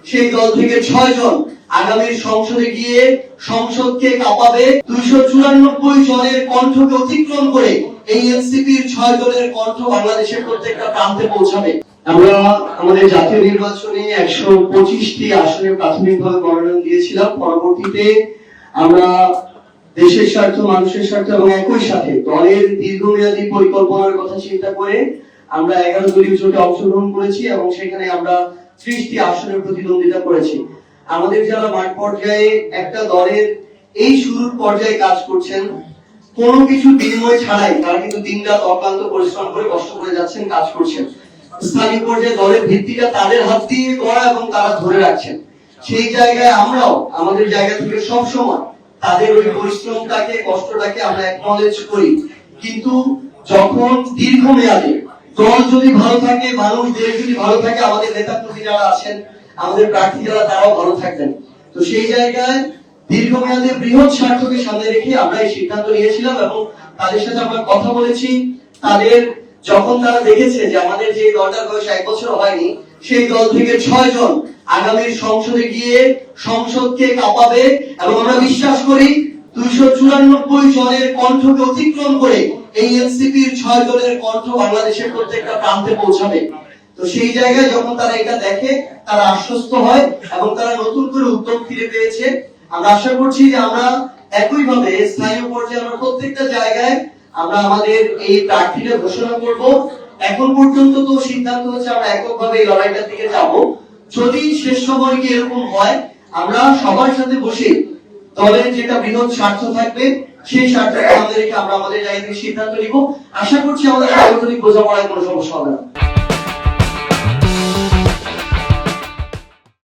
সেই দল থেকে 6 জন আগামী সংসদে গিয়ে সংসদকে কাঁপাবে। 294 জনের কণ্ঠকে অতিক্রম করে এই এনসিপির 6 জনের কণ্ঠ বাংলাদেশের প্রত্যেকটা প্রান্তে পৌঁছাবে। আমরা আমাদের জাতীয় নির্বাচনে 125টি আসনে প্রাথমিকভাবে মনোনয়ন দিয়েছিলাম। পরবর্তীতে আমরা দেশের স্বার্থ, মানুষের স্বার্থ এবং একই সাথে দলের দীর্ঘমেয়াদী পরিকল্পনার কথা চিন্তা করে আমরা 11 দলীয় জোটে অংশগ্রহণ করেছি এবং সেখানে আমরা 30টি আসনের প্রতিদ্বন্দ্বিতা করেছি। আমাদের যারা মাঠ পর্যায়ে একটা দলের এই শুরুর পর্যায়ে কাজ করছেন, কোনো কিছু বিনিময় ছাড়াই তারা কিন্তু দিনরাত অক্লান্ত পরিশ্রম করে কষ্ট করে যাচ্ছেন, কাজ করছেন। স্থানীয় পর্যায়ে দলের ভিত্তিটা তাদের হাত দিয়ে করা এবং তারা ধরে রাখছেন। সেই জায়গায় আমরাও আমাদের জায়গা থেকে সব সময় তাদের ওই পরিশ্রমটাকে, কষ্টটাকে আমরা অ্যাকনলেজ করি। কিন্তু যখন দীর্ঘমেয়াদে দল যদি ভালো থাকে, মানুষ, দেশ যদি ভালো থাকে, আমাদের নেতা কর্মী যারা আছেন, আমাদের প্রার্থী যারা, তারাও ভালো থাকবেন। তো সেই জায়গায় দীর্ঘমেয়াদে বৃহৎ স্বার্থকে সামনে রেখে আমরা এই সিদ্ধান্ত নিয়েছিলাম এবং তাদের সাথে আমরা কথা বলেছি। তাদের যখন তারা দেখেছে যে আমাদের যে দলটার বয়স 1 বছর হয়নি, সেই দল থেকে 6 জন আগামী সংসদে গিয়ে সংসদকে কাঁপাবে এবং আমরা বিশ্বাস করি 294 জনের কণ্ঠকে অতিক্রম করে এই এনসিপির 6 জনের কণ্ঠ বাংলাদেশের প্রত্যেকটা প্রান্তে পৌঁছাবে। তো সেই জায়গায় যখন তারা এটা দেখে, তারা আশ্বস্ত হয় এবং তারা নতুন করে উদ্যম ফিরে পেয়েছে। আমরা আশা করছি যে আমরা একইভাবে স্থানীয় পর্যায়ে আমরা প্রত্যেকটা জায়গায় আমরা আমাদের এই প্রার্থীরা ঘোষণা করব। এখন পর্যন্ত তো সিদ্ধান্ত হচ্ছে আমরা এককভাবে এই লড়াইটার দিকে যাব। যদি শেষ সময় গিয়ে এরকম হয়, আমরা সবার সাথে বসে দলের যেটা বৃহৎ স্বার্থ থাকবে সেই স্বার্থকে আমাদের রেখে আমরা আমাদের জায়গা থেকে সিদ্ধান্ত নিব। আশা করছি আমাদের সাংগঠনিক বোঝাপড়ায় কোনো সমস্যা হবে না।